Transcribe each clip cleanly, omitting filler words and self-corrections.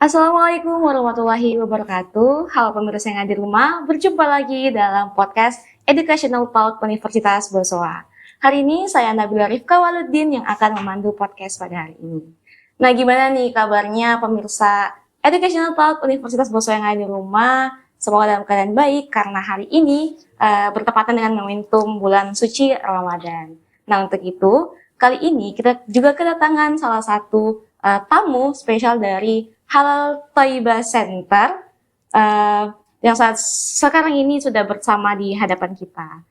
Assalamualaikum warahmatullahi wabarakatuh. Halo pemirsa yang ada di rumah, berjumpa lagi dalam podcast Educational Talk Universitas Bosowa. Hari ini saya Nabila Rifka Waluddin yang akan memandu podcast pada hari ini. Nah, gimana nih kabarnya pemirsa Educational Talk Universitas Bosowa yang ada di rumah? Semoga dalam keadaan baik karena hari ini bertepatan dengan momentum bulan suci Ramadan. Nah, untuk itu, kali ini kita juga kedatangan salah satu tamu spesial dari Halal Thayyibah Center yang saat sekarang ini sudah bersama di hadapan kita.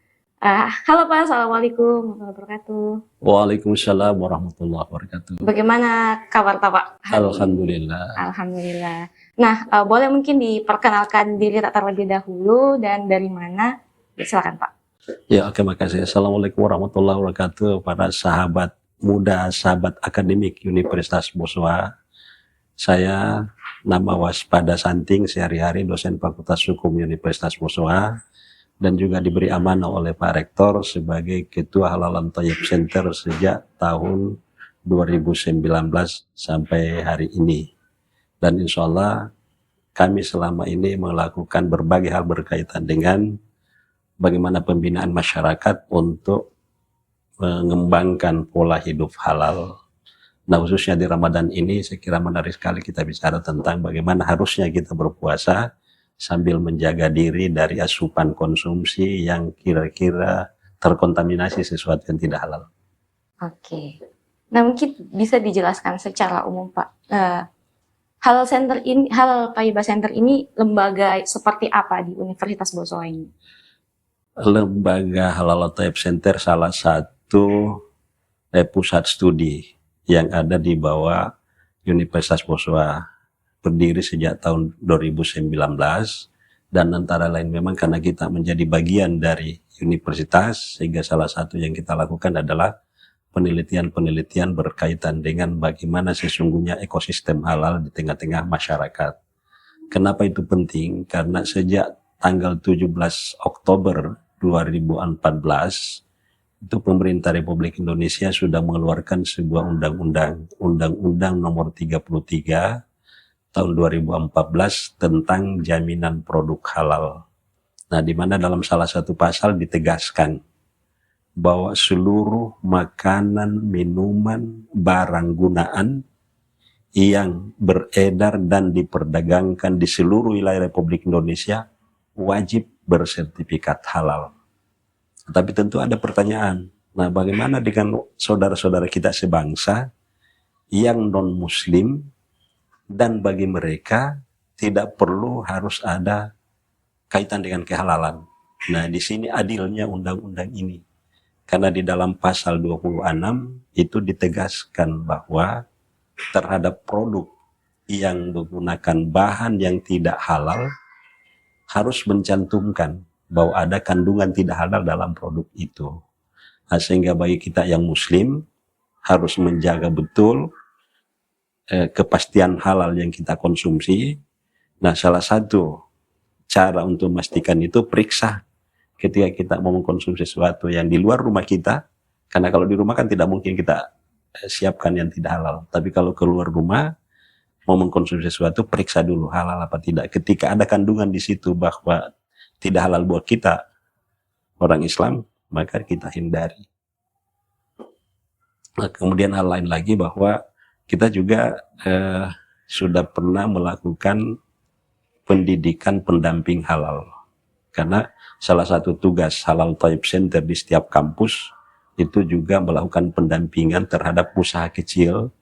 Halo Pak, Assalamualaikum warahmatullahi wabarakatuh. Waalaikumsalam warahmatullahi wabarakatuh. Bagaimana kabar Pak? Alhamdulillah. Alhamdulillah. Nah, boleh mungkin diperkenalkan diri terlebih dahulu dan dari mana? Silakan Pak. Ya, oke, makasih. Assalamualaikum warahmatullahi wabarakatuh. Para sahabat muda, sahabat akademik Universitas Bosowa. Saya nama Waspada Santing, sehari-hari dosen Fakultas Hukum Universitas Bosowa, dan juga diberi amanah oleh Pak Rektor sebagai Ketua Halal Thayyib Center sejak tahun 2019 sampai hari ini. Dan insya Allah kami selama ini melakukan berbagai hal berkaitan dengan bagaimana pembinaan masyarakat untuk mengembangkan pola hidup halal. Nah, khususnya di Ramadan ini saya kira menarik sekali kita bicara tentang bagaimana harusnya kita berpuasa sambil menjaga diri dari asupan konsumsi yang kira-kira terkontaminasi sesuatu yang tidak halal. Oke. Nah, mungkin bisa dijelaskan secara umum Pak. Halal Thayyibah Center ini lembaga seperti apa di Universitas Bosowa ini? Lembaga Halal Thayyib Center salah satu pusat studi yang ada di bawah Universitas Bosowa, berdiri sejak tahun 2019, dan antara lain memang karena kita menjadi bagian dari universitas, sehingga salah satu yang kita lakukan adalah penelitian-penelitian berkaitan dengan bagaimana sesungguhnya ekosistem halal di tengah-tengah masyarakat. Kenapa itu penting? Karena sejak tanggal 17 Oktober 2014, itu pemerintah Republik Indonesia sudah mengeluarkan sebuah undang-undang nomor 33 tahun 2014 tentang jaminan produk halal. Nah, di mana dalam salah satu pasal ditegaskan bahwa seluruh makanan, minuman, barang gunaan yang beredar dan diperdagangkan di seluruh wilayah Republik Indonesia wajib bersertifikat halal. Tapi tentu ada pertanyaan, nah bagaimana dengan saudara-saudara kita sebangsa yang non-muslim, dan bagi mereka tidak perlu harus ada kaitan dengan kehalalan. Nah, di sini adilnya undang-undang ini. Karena di dalam pasal 26 itu ditegaskan bahwa terhadap produk yang menggunakan bahan yang tidak halal harus mencantumkan bahwa ada kandungan tidak halal dalam produk itu. Nah, sehingga bagi kita yang muslim harus menjaga betul kepastian halal yang kita konsumsi. Nah, salah satu cara untuk memastikan itu periksa ketika kita mau mengkonsumsi sesuatu yang di luar rumah kita, karena kalau di rumah kan tidak mungkin kita siapkan yang tidak halal. Tapi kalau keluar rumah mau mengkonsumsi sesuatu, periksa dulu halal apa tidak. Ketika ada kandungan di situ bahwa tidak halal buat kita, orang Islam, maka kita hindari. Nah, kemudian hal lain lagi bahwa kita juga sudah pernah melakukan pendidikan pendamping halal. Karena salah satu tugas Halal Thayyib Center di setiap kampus itu juga melakukan pendampingan terhadap usaha kecil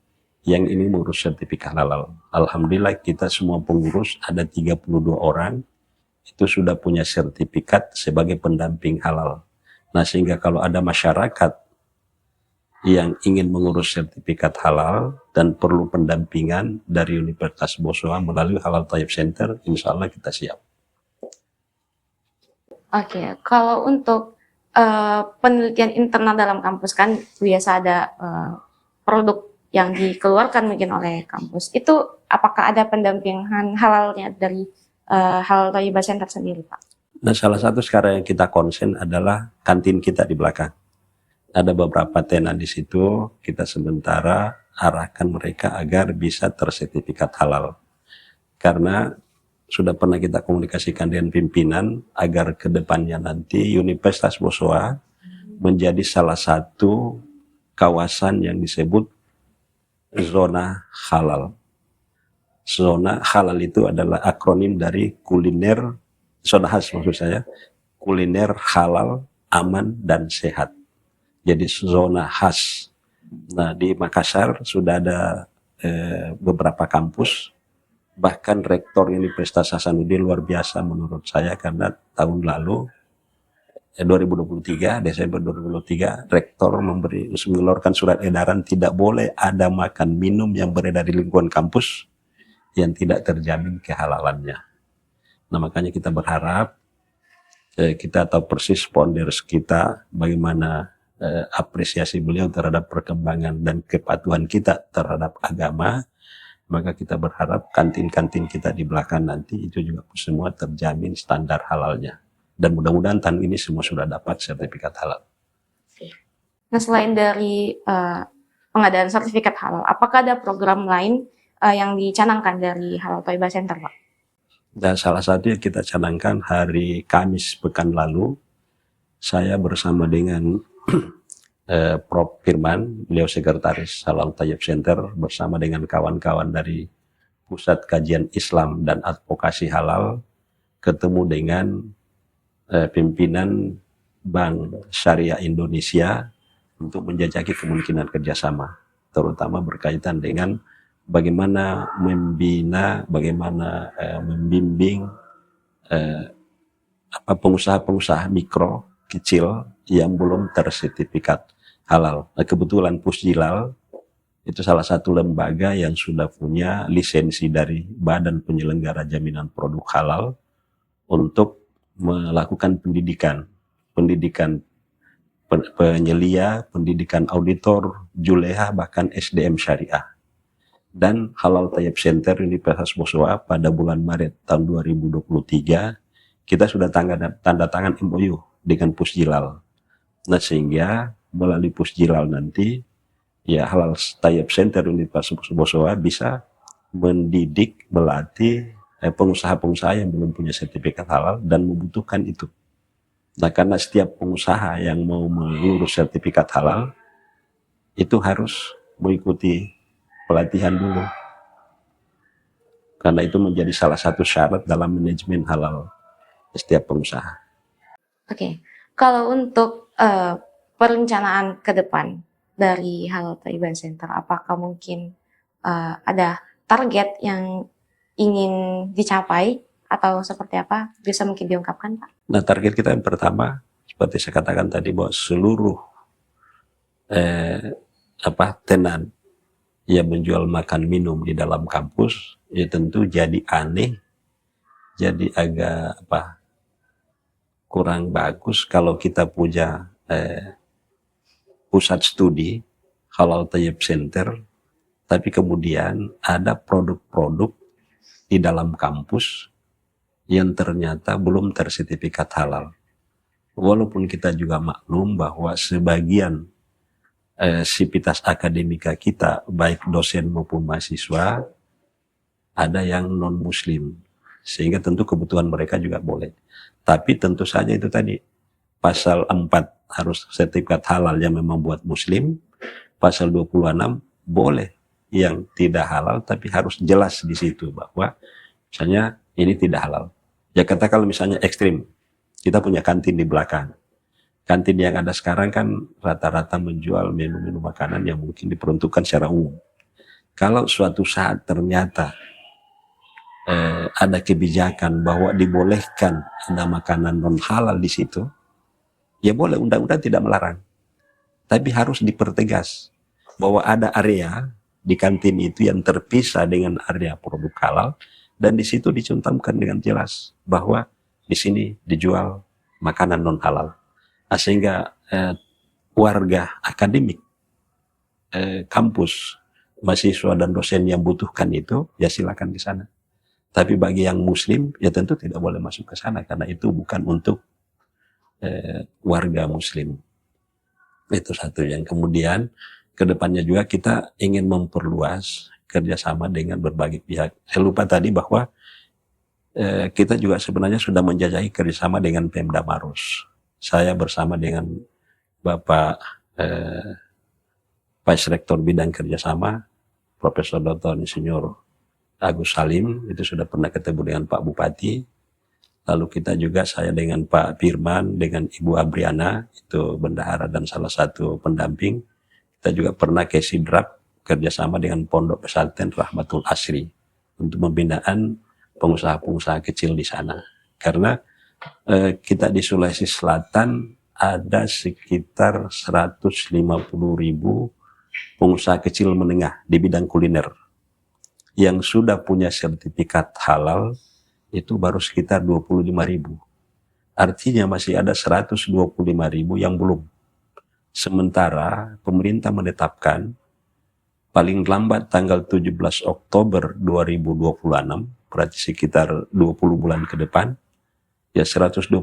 yang ini mengurus sertifikat halal. Alhamdulillah kita semua pengurus ada 32 orang itu sudah punya sertifikat sebagai pendamping halal. Nah, sehingga kalau ada masyarakat yang ingin mengurus sertifikat halal dan perlu pendampingan dari Universitas Bosowa melalui Halal Thayyib Center, insya Allah kita siap. Oke, kalau untuk penelitian internal dalam kampus kan biasa ada produk yang dikeluarkan mungkin oleh kampus. Itu apakah ada pendampingan halalnya dari Halal Thayyibah Center sendiri, Pak? Nah, salah satu sekarang yang kita konsen adalah kantin kita di belakang. Ada beberapa tenan di situ, kita sementara arahkan mereka agar bisa tersertifikat halal. karena sudah pernah kita komunikasikan dengan pimpinan agar ke depannya nanti Universitas Boswa menjadi salah satu kawasan yang disebut zona halal. Zona halal itu adalah akronim dari kuliner, zona khas maksud saya, kuliner halal, aman, dan sehat. Jadi zona khas. Nah, di Makassar sudah ada beberapa kampus, bahkan rektor Universitas Hasanuddin luar biasa menurut saya, karena tahun lalu 2023, Desember 2023, rektor mengeluarkan surat edaran tidak boleh ada makan minum yang beredar di lingkungan kampus yang tidak terjamin kehalalannya. Nah, makanya kita berharap kita tahu persis founders kita bagaimana apresiasi beliau terhadap perkembangan dan kepatuhan kita terhadap agama. Maka kita berharap kantin-kantin kita di belakang nanti itu juga semua terjamin standar halalnya. Dan mudah-mudahan tahun ini semua sudah dapat sertifikat halal. Nah, selain dari pengadaan sertifikat halal, apakah ada program lain yang dicanangkan dari Halal Thaibah Center, Pak? Dan salah satu yang kita canangkan hari Kamis pekan lalu, saya bersama dengan Prof. Firman, beliau sekretaris Halal Thaibah Center, bersama dengan kawan-kawan dari Pusat Kajian Islam dan Advokasi Halal, ketemu dengan pimpinan Bank Syariah Indonesia untuk menjajaki kemungkinan kerjasama, terutama berkaitan dengan bagaimana membina, bagaimana membimbing pengusaha-pengusaha mikro, kecil yang belum tersertifikat halal. Nah, kebetulan Pusjilal itu salah satu lembaga yang sudah punya lisensi dari Badan Penyelenggara Jaminan Produk Halal untuk melakukan pendidikan penyelia, pendidikan auditor, juleha, bahkan SDM syariah. Dan Halal Thaibah Center Universitas Boswa pada bulan Maret tahun 2023 kita sudah tanda tangan MOU dengan Pusjilal. Nah, sehingga melalui Pusjilal nanti ya Halal Thaibah Center Universitas Boswa bisa mendidik, melatih pengusaha-pengusaha yang belum punya sertifikat halal dan membutuhkan itu. Nah, karena setiap pengusaha yang mau mengurus sertifikat halal itu harus mengikuti pelatihan dulu. Karena itu menjadi salah satu syarat dalam manajemen halal setiap pengusaha. Oke, kalau untuk perencanaan ke depan dari Halal Thaibah Center, apakah mungkin ada target yang ingin dicapai atau seperti apa? Bisa mungkin diungkapkan, Pak? Nah, target kita yang pertama, seperti saya katakan tadi, bahwa seluruh tenan yang menjual makan minum di dalam kampus, ya tentu jadi aneh, jadi agak kurang bagus kalau kita punya pusat studi Halal Thaibah Center, tapi kemudian ada produk-produk di dalam kampus yang ternyata belum tersertifikat halal. Walaupun kita juga maklum bahwa sebagian sivitas akademika kita, baik dosen maupun mahasiswa, ada yang non-muslim. Sehingga tentu kebutuhan mereka juga boleh. Tapi tentu saja itu tadi, pasal 4 harus sertifikat halal yang memang buat muslim, pasal 26 boleh yang tidak halal, tapi harus jelas di situ bahwa misalnya ini tidak halal. Ya kata kalau misalnya ekstrim, kita punya kantin di belakang. Kantin yang ada sekarang kan rata-rata menjual menu-menu makanan yang mungkin diperuntukkan secara umum. Kalau suatu saat ternyata ada kebijakan bahwa dibolehkan ada makanan non halal di situ, ya boleh, undang-undang tidak melarang. Tapi harus dipertegas bahwa ada area di kantin itu yang terpisah dengan area produk halal, dan di situ dicantumkan dengan jelas bahwa di sini dijual makanan non halal. Nah, sehingga warga akademik, kampus, mahasiswa dan dosen yang butuhkan itu, ya silakan di sana. Tapi bagi yang muslim, ya tentu tidak boleh masuk ke sana karena itu bukan untuk warga muslim. Itu satu. Yang kemudian kedepannya juga kita ingin memperluas kerjasama dengan berbagai pihak. Saya lupa tadi bahwa kita juga sebenarnya sudah menjajahi kerjasama dengan Pemda Maros. Saya bersama dengan Bapak Vice Rektor Bidang Kerjasama, Profesor Dr. Insinyur Agus Salim, itu sudah pernah ketemu dengan Pak Bupati. Lalu kita juga, saya dengan Pak Firman, dengan Ibu Abriana, itu bendahara dan salah satu pendamping. Kita juga pernah ke Sidrap, kerjasama dengan Pondok Pesantren Rahmatul Asri, untuk pembinaan pengusaha-pengusaha kecil di sana. Karena kita di Sulawesi Selatan ada sekitar 150.000 pengusaha kecil menengah di bidang kuliner. Yang sudah punya sertifikat halal itu baru sekitar 25.000. Artinya masih ada 125.000 yang belum. Sementara pemerintah menetapkan paling lambat tanggal 17 Oktober 2026, berarti sekitar 20 bulan ke depan, ya 125.000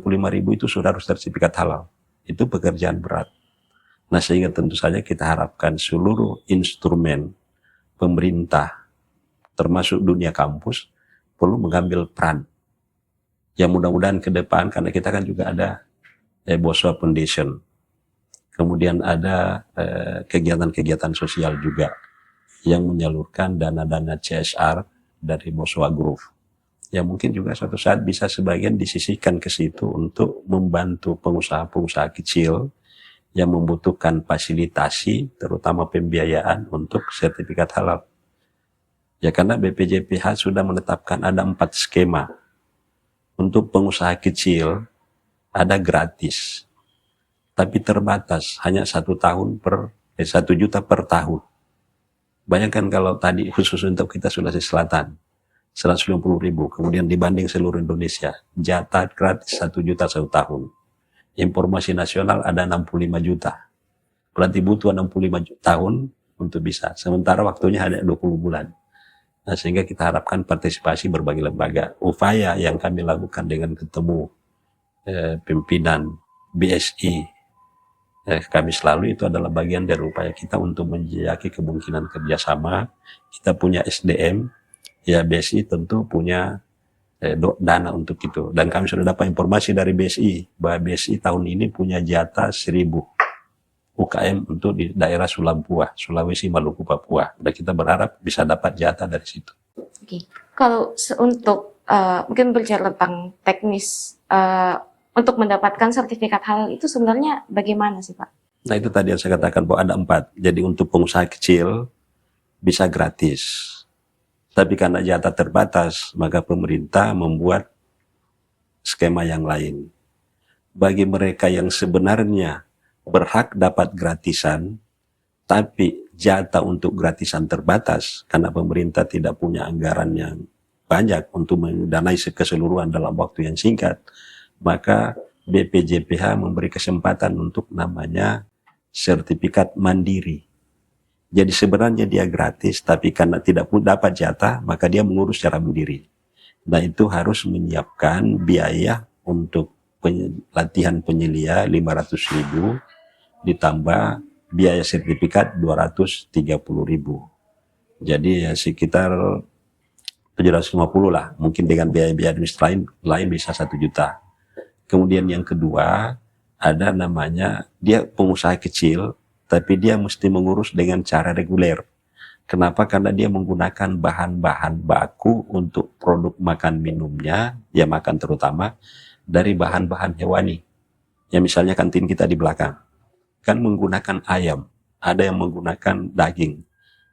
itu sudah harus sertifikat halal. Itu pekerjaan berat. Nah, sehingga tentu saja kita harapkan seluruh instrumen pemerintah, termasuk dunia kampus, perlu mengambil peran. Ya mudah-mudahan ke depan, karena kita kan juga ada BOSWA Foundation, kemudian ada kegiatan-kegiatan sosial juga yang menyalurkan dana-dana CSR dari BOSWA Group. Ya mungkin juga suatu saat bisa sebagian disisihkan ke situ untuk membantu pengusaha-pengusaha kecil yang membutuhkan fasilitasi, terutama pembiayaan untuk sertifikat halal. Ya karena BPJPH sudah menetapkan ada 4 skema. Untuk pengusaha kecil ada gratis, tapi terbatas, hanya 1 juta per tahun. Bayangkan kalau tadi khusus untuk kita Sulawesi Selatan, 150.000, kemudian dibanding seluruh Indonesia, jatah gratis 1 juta 1 tahun. Informasi nasional ada 65 juta. Berarti butuh 65 tahun untuk bisa. Sementara waktunya ada 20 bulan. Nah, sehingga kita harapkan partisipasi berbagai lembaga. Upaya yang kami lakukan dengan ketemu pimpinan BSI kami selalu, itu adalah bagian dari upaya kita untuk menjajaki kemungkinan kerjasama. Kita punya SDM, ya BSI tentu punya dana untuk itu. Dan kami sudah dapat informasi dari BSI bahwa BSI tahun ini punya jatah 1.000 UKM untuk di daerah Sulampua, Sulawesi, Maluku, Papua. Dan kita berharap bisa dapat jatah dari situ. Oke. Kalau untuk mungkin berbicara tentang teknis untuk mendapatkan sertifikat halal itu sebenarnya bagaimana sih Pak? Nah itu tadi yang saya katakan bahwa ada 4. Jadi untuk pengusaha kecil bisa gratis. Tapi karena jatah terbatas, maka pemerintah membuat skema yang lain. Bagi mereka yang sebenarnya berhak dapat gratisan, tapi jatah untuk gratisan terbatas, karena pemerintah tidak punya anggaran yang banyak untuk mendanai keseluruhan dalam waktu yang singkat, maka BPJPH memberi kesempatan untuk namanya sertifikat mandiri. Jadi sebenarnya dia gratis, tapi karena tidak pun dapat jatah, maka dia mengurus secara mandiri. Nah itu harus menyiapkan biaya untuk latihan penyelia 500.000, ditambah biaya sertifikat 230.000. Jadi ya sekitar 750 lah, mungkin dengan biaya-biaya administrasi lain bisa 1 juta. Kemudian yang kedua, ada namanya, dia pengusaha kecil, tapi dia mesti mengurus dengan cara reguler. Kenapa? Karena dia menggunakan bahan-bahan baku untuk produk makan minumnya, ya makan terutama, dari bahan-bahan hewani. Ya misalnya kantin kita di belakang, kan menggunakan ayam, ada yang menggunakan daging.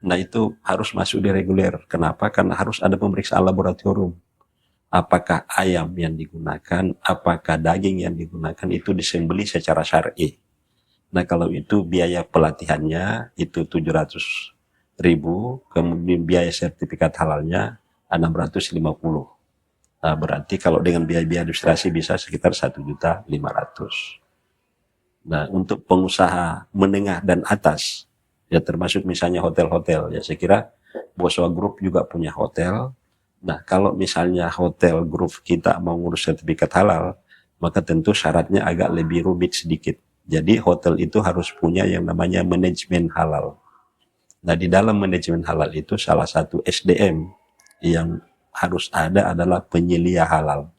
Nah itu harus masuk di reguler. Kenapa? Karena harus ada pemeriksaan laboratorium. Apakah ayam yang digunakan, apakah daging yang digunakan itu disembelih secara syar'i. Nah kalau itu biaya pelatihannya itu 700.000, kemudian biaya sertifikat halalnya 650. Nah berarti kalau dengan biaya-biaya administrasi bisa sekitar 1.500.000. Nah untuk pengusaha menengah dan atas, ya termasuk misalnya hotel-hotel, ya saya kira BOSWA Group juga punya hotel. Nah kalau misalnya hotel group kita mau ngurus sertifikat halal, maka tentu syaratnya agak lebih rumit sedikit. Jadi hotel itu harus punya yang namanya manajemen halal. Nah, di dalam manajemen halal itu salah satu SDM yang harus ada adalah penyelia halal.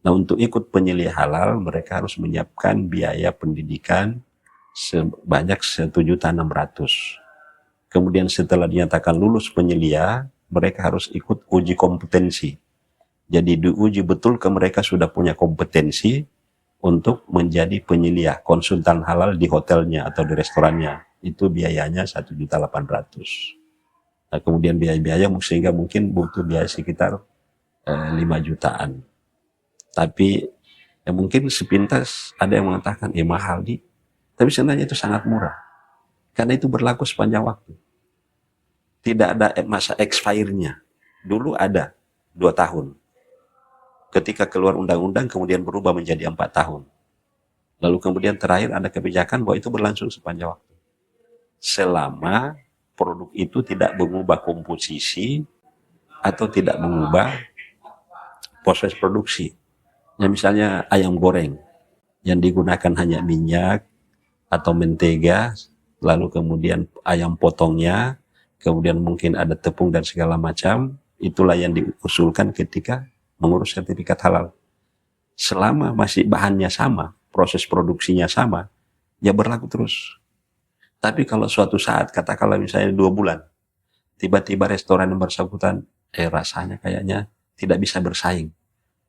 Nah, untuk ikut penyelia halal, mereka harus menyiapkan biaya pendidikan sebanyak 1.600.000. Kemudian setelah dinyatakan lulus penyelia, mereka harus ikut uji kompetensi. Jadi diuji betul ke mereka sudah punya kompetensi untuk menjadi penyelia, konsultan halal di hotelnya atau di restorannya. Itu biayanya 1.800.000. Nah, kemudian biaya-biaya sehingga mungkin butuh biaya sekitar 5 jutaan. Tapi ya mungkin sepintas ada yang mengatakan mahal nih. Tapi sebenarnya itu sangat murah. Karena itu berlaku sepanjang waktu. Tidak ada masa expire-nya. Dulu ada 2 tahun. Ketika keluar undang-undang kemudian berubah menjadi 4 tahun. Lalu kemudian terakhir ada kebijakan bahwa itu berlangsung sepanjang waktu. Selama produk itu tidak mengubah komposisi atau tidak mengubah proses produksi. Ya, misalnya ayam goreng yang digunakan hanya minyak atau mentega, lalu kemudian ayam potongnya, kemudian mungkin ada tepung dan segala macam, itulah yang diusulkan ketika mengurus sertifikat halal. Selama masih bahannya sama, proses produksinya sama, ya berlaku terus. Tapi kalau suatu saat, katakanlah misalnya 2 bulan, tiba-tiba restoran yang bersangkutan, rasanya kayaknya tidak bisa bersaing.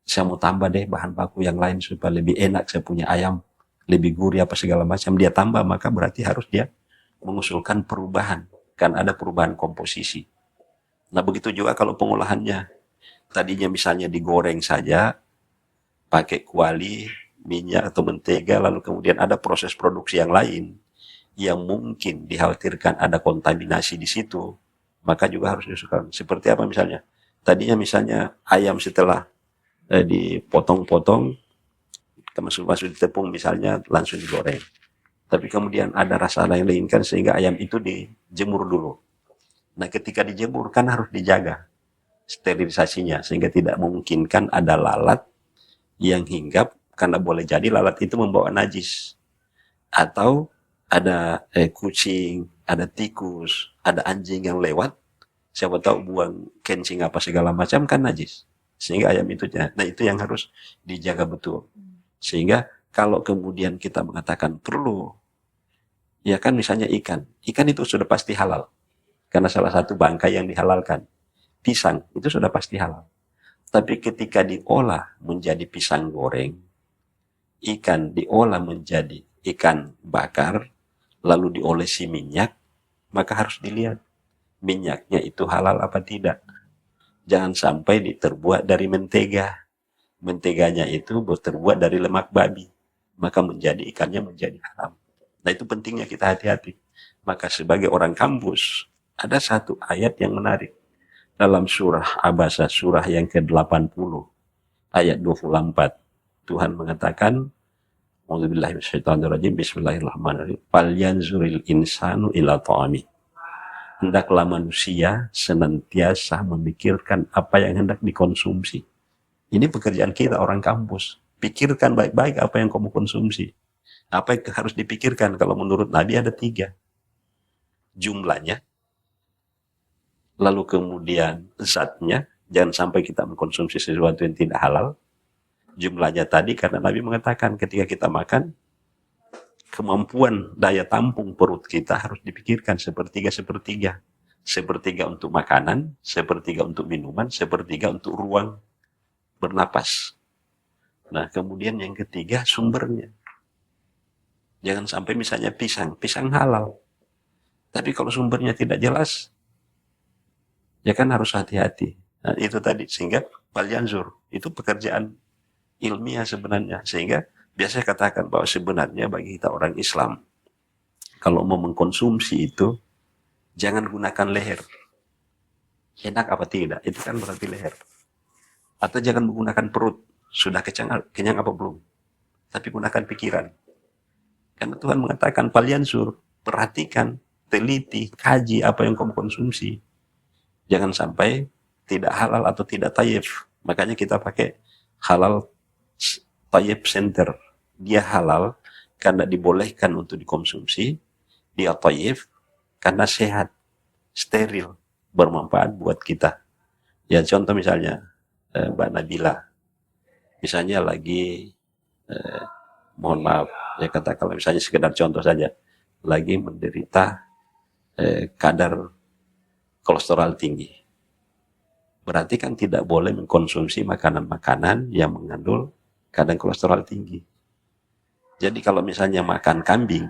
Saya mau tambah deh bahan baku yang lain supaya lebih enak, saya punya ayam, lebih gurih apa segala macam, dia tambah, maka berarti harus dia mengusulkan perubahan. Kan ada perubahan komposisi. Nah, begitu juga kalau pengolahannya. Tadinya misalnya digoreng saja, pakai kuali, minyak atau mentega, lalu kemudian ada proses produksi yang lain, yang mungkin dikhawatirkan ada kontaminasi di situ, maka juga harus diusulkan. Seperti apa misalnya? Tadinya misalnya ayam setelah dipotong-potong, masuk di tepung misalnya, langsung digoreng. Tapi kemudian ada rasa lain kan sehingga ayam itu dijemur dulu. Nah, ketika dijemur kan harus dijaga sterilisasinya sehingga tidak memungkinkan ada lalat yang hinggap, karena boleh jadi lalat itu membawa najis. Atau ada kucing, ada tikus, ada anjing yang lewat, siapa tahu buang kencing apa segala macam kan najis. Sehingga ayam itu, nah itu yang harus dijaga betul. Sehingga kalau kemudian kita mengatakan perlu, ya kan misalnya ikan itu sudah pasti halal. Karena salah satu bangkai yang dihalalkan. Pisang itu sudah pasti halal. Tapi ketika diolah menjadi pisang goreng, ikan diolah menjadi ikan bakar, lalu diolesi minyak, maka harus dilihat minyaknya itu halal apa tidak. Jangan sampai terbuat dari mentega. Menteganya itu terbuat dari lemak babi, maka menjadi ikannya menjadi haram. Nah, itu pentingnya kita hati-hati. Maka sebagai orang kampus, ada satu ayat yang menarik. Dalam surah Abasa, surah yang ke-80, ayat 24, Tuhan mengatakan, Bismillahirrahmanirrahim. Falyanzuril insanu ila ta'ami. Hendaklah manusia senantiasa memikirkan apa yang hendak dikonsumsi. Ini pekerjaan kita orang kampus. Pikirkan baik-baik apa yang kamu konsumsi. Apa yang harus dipikirkan? Kalau menurut Nabi ada 3. Jumlahnya, lalu kemudian zatnya, jangan sampai kita mengkonsumsi sesuatu yang tidak halal. Jumlahnya tadi, karena Nabi mengatakan ketika kita makan, kemampuan daya tampung perut kita harus dipikirkan sepertiga-sepertiga. Sepertiga untuk makanan, sepertiga untuk minuman, sepertiga untuk ruang bernapas. Nah, kemudian yang ketiga, sumbernya. Jangan sampai misalnya pisang halal. Tapi kalau sumbernya tidak jelas, ya kan harus hati-hati. Nah, itu tadi, sehingga falyanzur, itu pekerjaan ilmiah sebenarnya. Sehingga biasanya katakan bahwa sebenarnya bagi kita orang Islam, kalau mau mengkonsumsi itu, jangan gunakan leher. Enak apa tidak, itu kan berarti leher. Atau jangan menggunakan perut, sudah kenyang apa belum. Tapi gunakan pikiran. Karena Tuhan mengatakan falyanzur, perhatikan, teliti, kaji apa yang kamu konsumsi. Jangan sampai tidak halal atau tidak tayyib. Makanya kita pakai halal tayyib center. Dia halal karena dibolehkan untuk dikonsumsi. Dia tayyib karena sehat. steril, bermanfaat buat kita. Ya contoh misalnya Mbak Nabila, misalnya lagi mohon maaf ya katakanlah misalnya sekedar contoh saja, lagi menderita kadar kolesterol tinggi. Berarti kan tidak boleh mengkonsumsi makanan-makanan yang mengandung kadar kolesterol tinggi. Jadi kalau misalnya makan kambing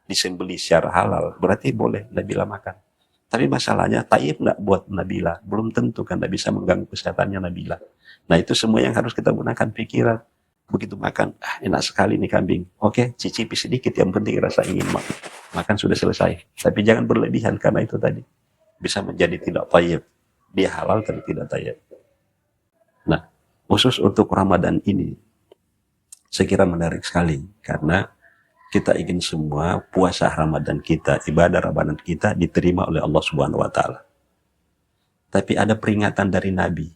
disembelih secara halal, berarti boleh Nabila makan. Tapi masalahnya taib nggak buat Nabila, belum tentu kan tidak bisa mengganggu kesehatannya Nabila. Nah itu semua yang harus kita gunakan pikiran. Begitu makan, enak sekali nih kambing. Oke, cicipi sedikit, yang penting rasa ingin makan. Makan sudah selesai. Tapi jangan berlebihan karena itu tadi bisa menjadi tidak taib. Dia halal tapi tidak taib. Nah, khusus untuk Ramadan ini, saya kira menarik sekali karena kita ingin semua puasa Ramadan kita, ibadah Ramadan kita diterima oleh Allah Subhanahu wa taala. Tapi ada peringatan dari Nabi.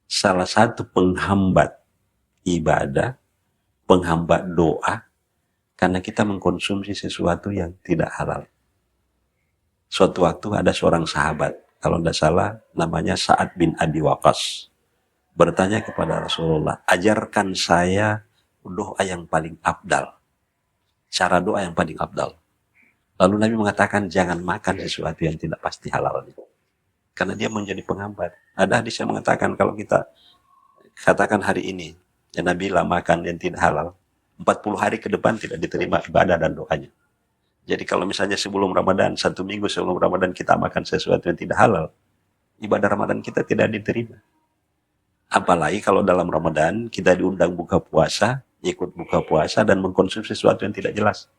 Salah satu penghambat ibadah, penghambat doa karena kita mengkonsumsi sesuatu yang tidak halal. Suatu waktu ada seorang sahabat, kalau tidak salah namanya Sa'ad bin Abi Waqqas, bertanya kepada Rasulullah, ajarkan saya doa yang paling afdal. Cara doa yang paling afdal. Lalu Nabi mengatakan jangan makan sesuatu yang tidak pasti halal. Karena dia menjadi penghambat. Ada hadis yang mengatakan kalau kita katakan hari ini, ya Nabi lah makan yang tidak halal, 40 hari ke depan tidak diterima ibadah dan doanya. Jadi kalau misalnya sebelum Ramadan, 1 minggu sebelum Ramadan kita makan sesuatu yang tidak halal, ibadah Ramadan kita tidak diterima. Apalagi kalau dalam Ramadan kita diundang buka puasa, ikut buka puasa dan mengkonsumsi sesuatu yang tidak jelas.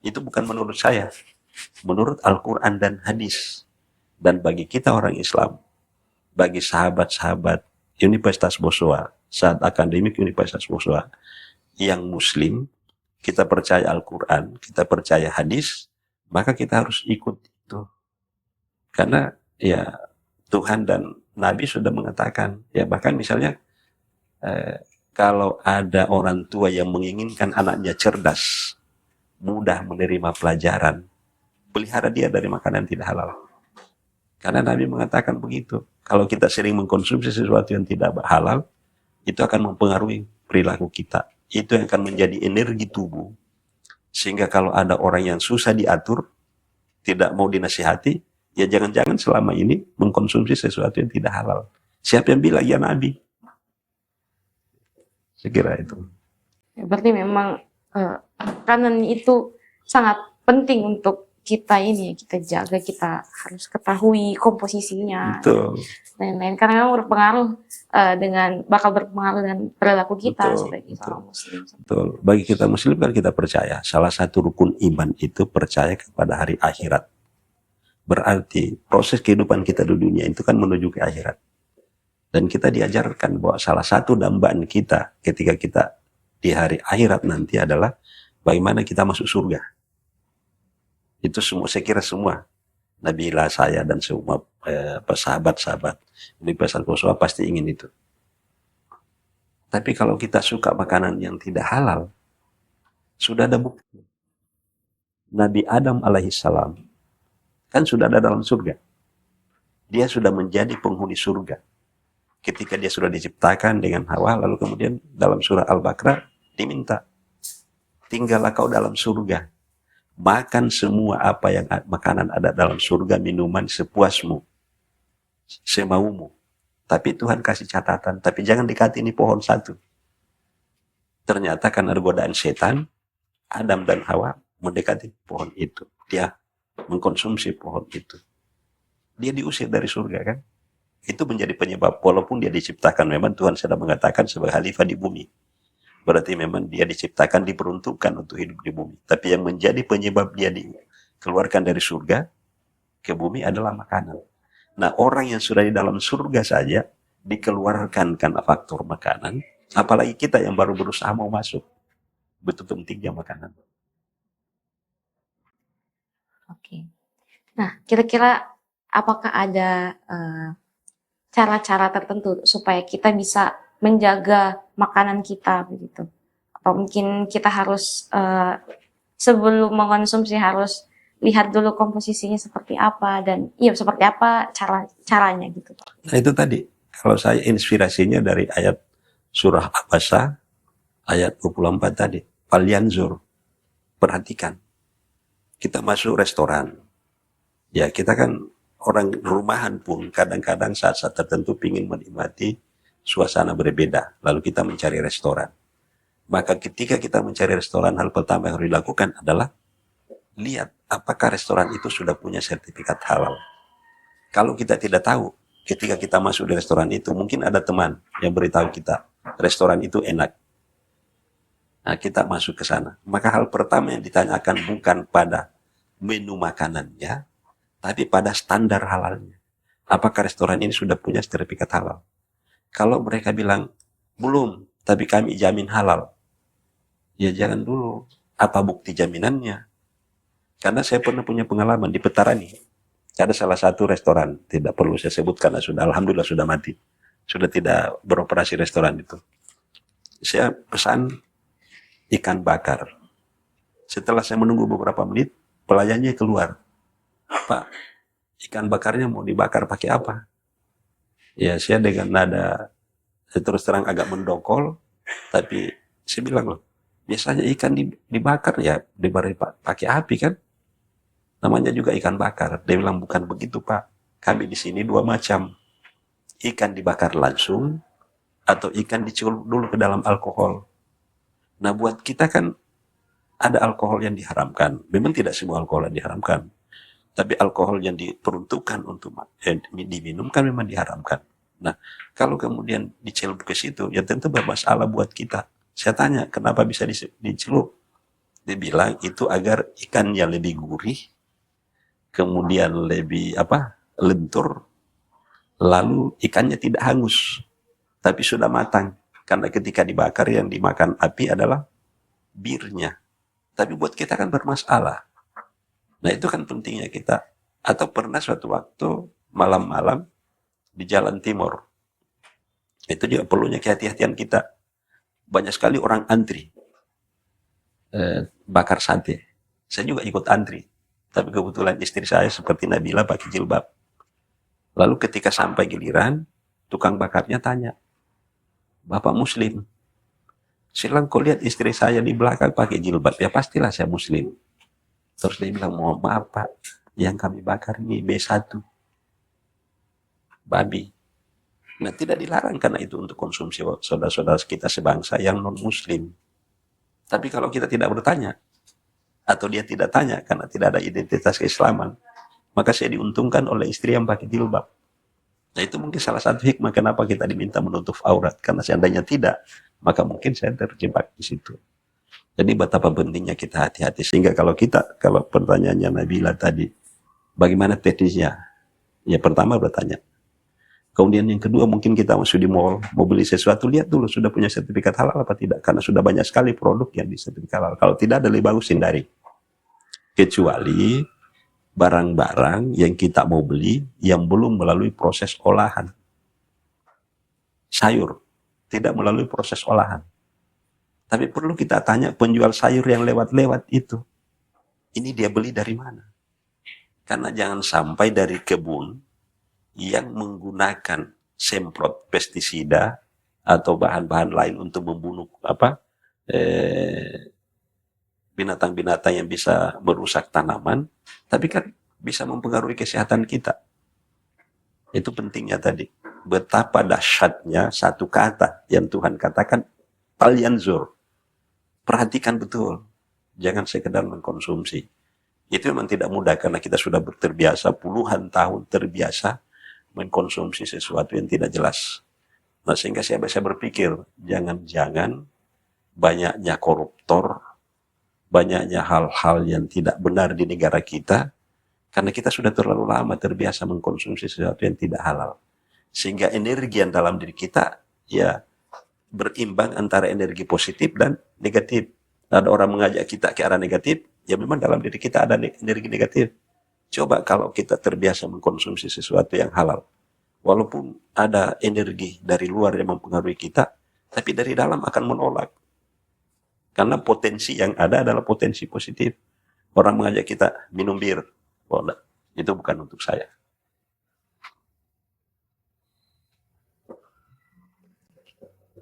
Itu bukan menurut saya, menurut Al-Quran dan hadis. Dan bagi kita orang Islam, bagi sahabat-sahabat Universitas Boswa, saat akademik Universitas Boswa, yang Muslim, kita percaya Al-Quran, kita percaya hadis, maka kita harus ikut itu. Karena ya Tuhan dan Nabi sudah mengatakan, ya bahkan misalnya kalau ada orang tua yang menginginkan anaknya cerdas, mudah menerima pelajaran, pelihara dia dari makanan tidak halal. Karena Nabi mengatakan begitu. Kalau kita sering mengkonsumsi sesuatu yang tidak halal, itu akan mempengaruhi perilaku kita. Itu yang akan menjadi energi tubuh. Sehingga kalau ada orang yang susah diatur, tidak mau dinasihati, ya jangan-jangan selama ini mengkonsumsi sesuatu yang tidak halal. Siapa yang bilang? Ya Nabi. Saya kira itu. Ya, berarti memang makanan itu sangat penting untuk kita ini, kita jaga, kita harus ketahui komposisinya. Betul. Dan lain-lain, karena memang berpengaruh bakal berpengaruh dengan perilaku kita Betul, sebagai seorang muslim. Betul. Bagi kita muslim kan kita percaya salah satu rukun iman itu percaya kepada hari akhirat. Berarti proses kehidupan kita di dunia itu kan menuju ke akhirat. Dan kita diajarkan bahwa salah satu dambaan kita ketika kita di hari akhirat nanti adalah bagaimana kita masuk surga. Itu semua, saya kira semua Nabila, saya dan semua sahabat-sahabat Universitas Boswa pasti ingin itu. Tapi kalau kita suka makanan yang tidak halal, sudah ada bukti. Nabi Adam alaihissalam kan sudah ada dalam surga. Dia sudah menjadi penghuni surga. Ketika dia sudah diciptakan dengan Hawa, lalu kemudian dalam surah Al-Baqarah diminta, tinggallah kau dalam surga. Makan semua apa yang makanan ada dalam surga, minuman sepuasmu, semaumu. Tapi Tuhan kasih catatan, tapi jangan dekati ini pohon satu. Ternyata karena godaan setan, Adam dan Hawa mendekati pohon itu. Dia mengkonsumsi pohon itu. Dia diusir dari surga kan? Itu menjadi penyebab, walaupun dia diciptakan, memang Tuhan sudah mengatakan sebagai khalifah di bumi. Berarti memang dia diciptakan, diperuntukkan untuk hidup di bumi. Tapi yang menjadi penyebab dia dikeluarkan dari surga ke bumi adalah makanan. Nah, orang yang sudah di dalam surga saja dikeluarkan karena faktor makanan, apalagi kita yang baru berusaha mau masuk. Betul pentingnya makanan. Oke. Nah, kira-kira apakah ada cara-cara tertentu supaya kita bisa menjaga makanan kita begitu? Atau mungkin kita harus sebelum mengkonsumsi harus lihat dulu komposisinya seperti apa dan iya seperti apa caranya gitu. Nah itu tadi, kalau saya inspirasinya dari ayat surah Abasa, ayat 24 tadi. Falyanzur, perhatikan. Kita masuk restoran. Ya kita kan orang rumahan pun kadang-kadang saat-saat tertentu ingin menikmati suasana berbeda. Lalu kita mencari restoran. Maka ketika kita mencari restoran, hal pertama yang harus dilakukan adalah lihat apakah restoran itu sudah punya sertifikat halal. Kalau kita tidak tahu, ketika kita masuk di restoran itu, mungkin ada teman yang beritahu kita, restoran itu enak. Nah, kita masuk ke sana. Maka hal pertama yang ditanyakan bukan pada menu makanannya, tapi pada standar halalnya. Apakah restoran ini sudah punya sertifikat halal? Kalau mereka bilang, belum, tapi kami jamin halal. Ya jangan dulu. Apa bukti jaminannya? Karena saya pernah punya pengalaman di Petarani. Ada salah satu restoran, tidak perlu saya sebut karena sudah, alhamdulillah sudah mati. Sudah tidak beroperasi restoran itu. Saya pesan ikan bakar. Setelah saya menunggu beberapa menit, pelayannya keluar. Pak, ikan bakarnya mau dibakar pakai apa? Ya saya dengan nada, saya terus terang agak mendokol, tapi saya bilang loh, biasanya ikan dibakar ya pakai api kan? Namanya juga ikan bakar. Dia bilang bukan begitu Pak. Kami di sini dua macam. Ikan dibakar langsung atau ikan dicelup dulu ke dalam alkohol. Nah buat kita kan ada alkohol yang diharamkan. Memang tidak semua alkohol yang diharamkan. Tapi alkohol yang diperuntukkan untuk diminum kan memang diharamkan. Nah kalau kemudian dicelup ke situ, ya tentu bermasalah buat kita. Saya tanya kenapa bisa dicelup? Dia bilang itu agar ikannya lebih gurih, kemudian lebih lentur, lalu ikannya tidak hangus, tapi sudah matang. Karena ketika dibakar yang dimakan api adalah birnya. Tapi buat kita kan bermasalah. Nah itu kan pentingnya kita. Atau pernah suatu waktu malam-malam di Jalan Timur. Itu juga perlunya kehati-hatian kita. Banyak sekali orang antri bakar sate. Saya juga ikut antri. Tapi kebetulan istri saya seperti Nabila pakai jilbab. Lalu ketika sampai giliran, tukang bakarnya tanya, Bapak Muslim? Silang kok lihat istri saya di belakang pakai jilbab, ya pastilah saya Muslim. Terus dia bilang, mohon maaf Pak, yang kami bakar ini B1, babi. Nah tidak dilarang karena itu untuk konsumsi saudara-saudara kita sebangsa yang non-Muslim. Tapi kalau kita tidak bertanya, atau dia tidak tanya karena tidak ada identitas keislaman, maka saya diuntungkan oleh istri yang pakai jilbab. Nah itu mungkin salah satu hikmah kenapa kita diminta menutup aurat, karena seandainya tidak, maka mungkin saya terjebak di situ. Jadi betapa pentingnya kita hati-hati, sehingga kalau pertanyaannya Nabila tadi, bagaimana teknisnya? Ya pertama bertanya. Kemudian yang kedua mungkin kita masuk di mall, mau beli sesuatu, lihat dulu sudah punya sertifikat halal apa tidak. Karena sudah banyak sekali produk yang disertifikat halal. Kalau tidak ada lebih bagus hindari. Kecuali barang-barang yang kita mau beli yang belum melalui proses olahan. Sayur tidak melalui proses olahan. Tapi perlu kita tanya penjual sayur yang lewat-lewat itu, ini dia beli dari mana? Karena jangan sampai dari kebun yang menggunakan semprot pestisida atau bahan-bahan lain untuk membunuh binatang-binatang yang bisa merusak tanaman, tapi kan bisa mempengaruhi kesehatan kita. Itu pentingnya tadi. Betapa dahsyatnya satu kata yang Tuhan katakan, falyanzur. Perhatikan betul. Jangan sekedar mengkonsumsi. Itu memang tidak mudah karena kita sudah terbiasa puluhan tahun terbiasa mengkonsumsi sesuatu yang tidak jelas. Nah sehingga saya berpikir, jangan-jangan banyaknya koruptor, banyaknya hal-hal yang tidak benar di negara kita, karena kita sudah terlalu lama terbiasa mengkonsumsi sesuatu yang tidak halal. Sehingga energi yang dalam diri kita, ya berimbang antara energi positif dan negatif. Ada orang mengajak kita ke arah negatif, ya memang dalam diri kita ada energi negatif. Coba kalau kita terbiasa mengkonsumsi sesuatu yang halal. Walaupun ada energi dari luar yang mempengaruhi kita, tapi dari dalam akan menolak. Karena potensi yang ada adalah potensi positif. Orang mengajak kita minum bir, oh, enggak, itu bukan untuk saya.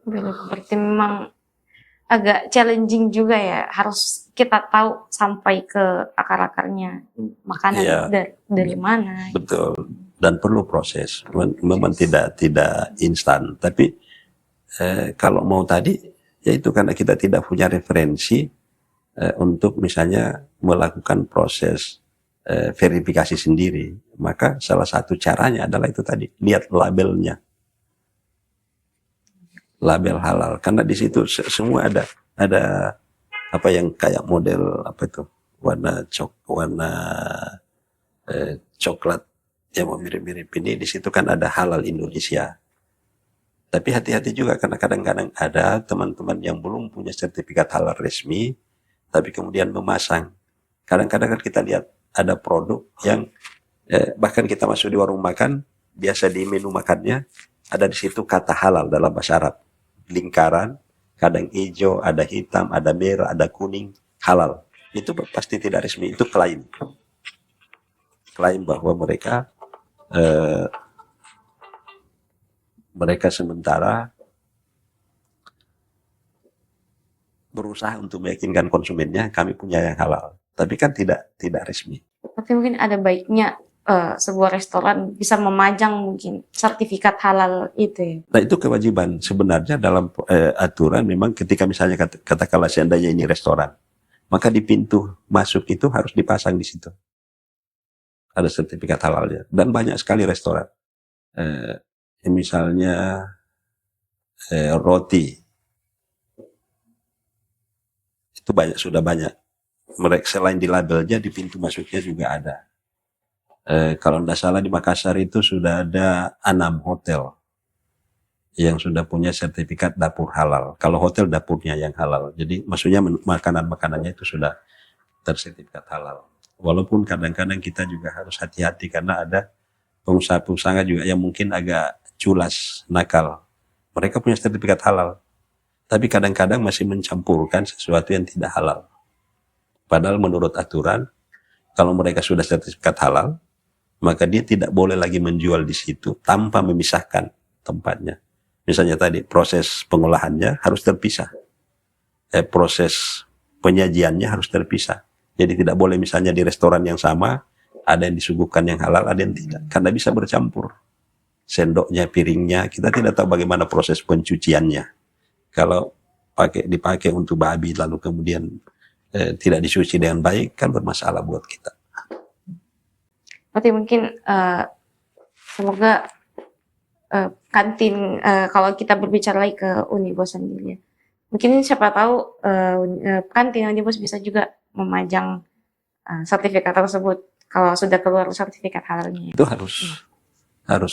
Berarti memang agak challenging juga ya, harus kita tahu sampai ke akar-akarnya makanan Iya, dari mana. betul. Dan perlu proses. Memang tidak instan. Tapi kalau mau tadi, yaitu karena kita tidak punya referensi untuk misalnya melakukan proses verifikasi sendiri. Maka salah satu caranya adalah itu tadi, lihat labelnya. Label halal, karena di situ semua ada apa yang kayak model apa itu warna coklat yang mau mirip-mirip ini, di situ kan ada halal Indonesia. Tapi hati-hati juga karena kadang-kadang ada teman-teman yang belum punya sertifikat halal resmi tapi kemudian memasang. Kadang-kadang kan kita lihat ada produk yang bahkan kita masuk di warung makan, biasa di menu makannya ada di situ kata halal dalam bahasa Arab. Lingkaran, kadang hijau, ada hitam, ada merah, ada kuning, halal. Itu pasti tidak resmi, itu klaim. Klaim bahwa mereka sementara berusaha untuk meyakinkan konsumennya kami punya yang halal. Tapi kan tidak resmi. Tapi mungkin ada baiknya sebuah restoran bisa memajang mungkin sertifikat halal itu ya. Nah itu kewajiban sebenarnya dalam aturan, memang ketika misalnya katakanlah seandainya ini restoran, maka di pintu masuk itu harus dipasang di situ ada sertifikat halalnya. Dan banyak sekali restoran, misalnya roti itu sudah banyak. Mereka selain di labelnya, di pintu masuknya juga ada. Kalau tidak salah di Makassar itu sudah ada 6 hotel yang sudah punya sertifikat dapur halal. Kalau hotel dapurnya yang halal. Jadi maksudnya makanan-makanannya itu sudah tersertifikat halal. Walaupun kadang-kadang kita juga harus hati-hati karena ada pengusaha-pengusaha juga yang mungkin agak culas, nakal. Mereka punya sertifikat halal, tapi kadang-kadang masih mencampurkan sesuatu yang tidak halal. Padahal menurut aturan, kalau mereka sudah sertifikat halal, maka dia tidak boleh lagi menjual di situ tanpa memisahkan tempatnya. Misalnya tadi proses pengolahannya harus terpisah, proses penyajiannya harus terpisah. Jadi tidak boleh misalnya di restoran yang sama ada yang disuguhkan yang halal, ada yang tidak, karena bisa bercampur. Sendoknya, piringnya, kita tidak tahu bagaimana proses pencuciannya. Kalau dipakai untuk babi lalu kemudian tidak dicuci dengan baik, kan bermasalah buat kita. Berarti mungkin semoga kantin, kalau kita berbicara lagi ke Unibos sendiri ya, mungkin siapa tahu kantin Unibos bisa juga memajang sertifikat tersebut kalau sudah keluar sertifikat halalnya. Itu harus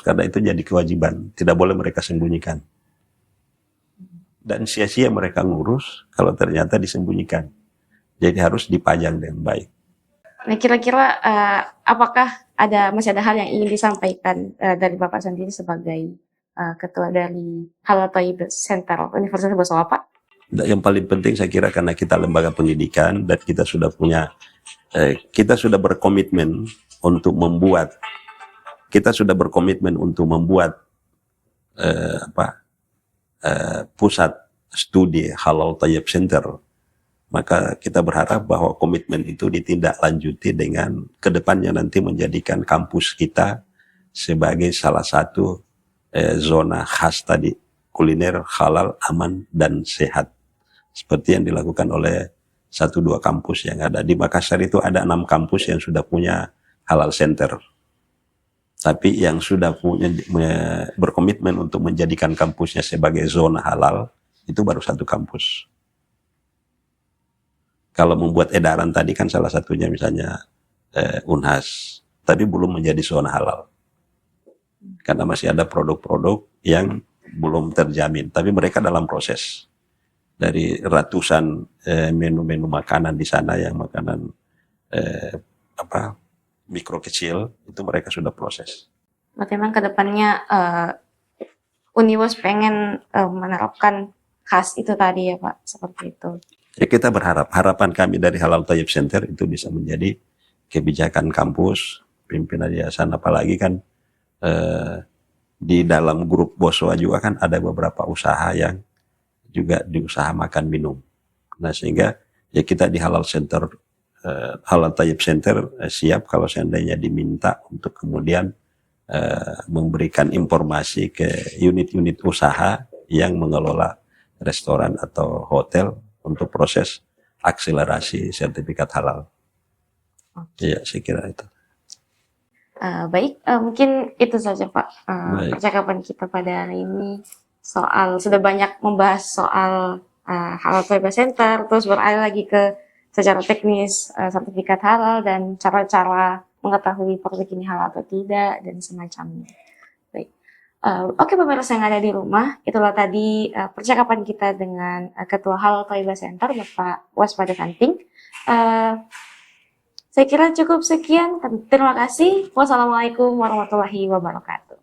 karena itu jadi kewajiban, tidak boleh mereka sembunyikan. Dan sia-sia mereka ngurus kalau ternyata disembunyikan. Jadi harus dipajang dengan baik. Nah, kira-kira apakah masih ada hal yang ingin disampaikan dari Bapak sendiri sebagai ketua dari Halal Thayyib Center Universitas Bosowa, Pak? Yang paling penting saya kira karena kita lembaga pendidikan dan kita sudah berkomitmen untuk membuat pusat studi Halal Thayyib Center. Maka kita berharap bahwa komitmen itu ditindaklanjuti dengan kedepannya nanti menjadikan kampus kita sebagai salah satu zona khas tadi, kuliner halal, aman, dan sehat. Seperti yang dilakukan oleh 1-2 kampus yang ada. Di Makassar itu ada 6 kampus yang sudah punya halal center. Tapi yang sudah berkomitmen untuk menjadikan kampusnya sebagai zona halal, itu baru 1 kampus. Kalau membuat edaran tadi kan salah satunya misalnya Unhas, tapi belum menjadi zona halal. Karena masih ada produk-produk yang belum terjamin, tapi mereka dalam proses. Dari ratusan menu-menu makanan di sana yang makanan mikro kecil, itu mereka sudah proses. Berarti memang kedepannya Unibos pengen menerapkan khas itu tadi ya Pak, seperti itu. Ya kita berharap, harapan kami dari Halal Thayyib Center itu bisa menjadi kebijakan kampus, pimpinan yayasan, apalagi kan di dalam grup BOSOA juga kan ada beberapa usaha yang juga di usaha makan minum. Nah sehingga ya kita di Halal Center, Halal Thayyib Center siap kalau seandainya diminta untuk kemudian memberikan informasi ke unit-unit usaha yang mengelola restoran atau hotel untuk proses akselerasi sertifikat halal. Ya, saya kira itu. Baik, mungkin itu saja Pak Baik. percakapan kita pada hari ini soal sudah banyak membahas soal Halal Thayyib Center, terus beralih lagi ke secara teknis sertifikat halal dan cara-cara mengetahui produk ini halal atau tidak dan semacamnya. Baik, oke pemirsa yang ada di rumah, itulah tadi percakapan kita dengan Ketua Halal Thayyib Center Bapak Waspada Kanting. Saya kira cukup sekian. Terima kasih. Wassalamualaikum warahmatullahi wabarakatuh.